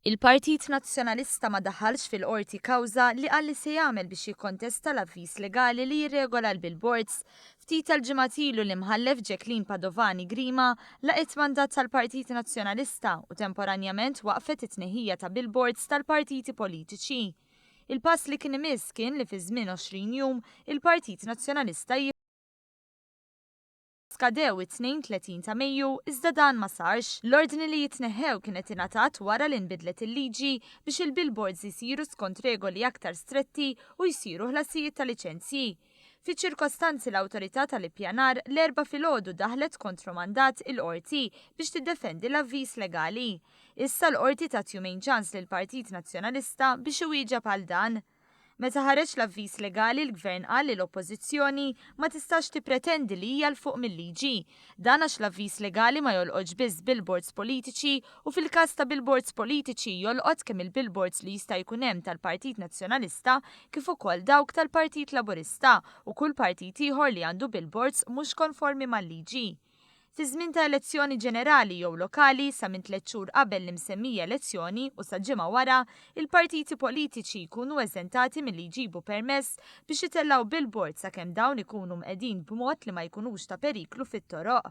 Il-Partit Nazzjonalista ma daħħalx fil-qorti Kawża li qal li se jagħmel biex jikkontesta l-avviż legali li jirregola l-billboards. Ftit tal-ġimgħat ilu l-imħallef Jacqueline Padovani Grima laqgħet mandat tal-Partit Nazzjonalista u temporanjament waqfet it-tneħħija ta' billboards tal-partiti politiċi. Il-pass li kien imiss kien li fi żmien 20 jum il-Partit Nazzjonalista skadew it-32 ta' Mejju iżda dan ma sarx. L-ordni li jitneħħew kienet ingħatat wara li nbidlet il-liġi biex il-billboards jisiru skont regoli aktar stretti u jsiru ħlasijiet ta' liċenzji. Fi ċirkostanzi l-Awtorità tal-Ippjanar l-4 filgħodu daħlet kontro mandat il-qorti biex tiddefendi l-avviż legali. Issa l-qorti tat jumejn ċans lill-Partit Nazzjonalista biex iwieġeb għal dan. Meta ħareġ l-avviż legali l-Gvern qal li l-Oppożizzjoni ma tistax tippretendi li hija l fuq mill-liġi. Dan għax l-avviż legali ma jolqotx biss billboards politiċi u fil-każ ta' billboards politiċi jolqot kemm il-billboards li jista' jkun hemm tal-Partit Nazzjonalista kif ukoll dawk tal-Partit Laburista u kull partit ieħor li għandu billboards mhux konformi mal-liġi. Fi żmien ta' elezzjoni ġenerali jew lokali sa minn 3 xhur qabel l-imsemmija elezzjoni u sa ġimgħa wara, il-partiti politiċi jkunu eżentati milli jġibu permess biex jitellgħu billboards sakemm dawn ikunu mqegħdin b'mod li ma jkunux ta' periklu fit-toroq.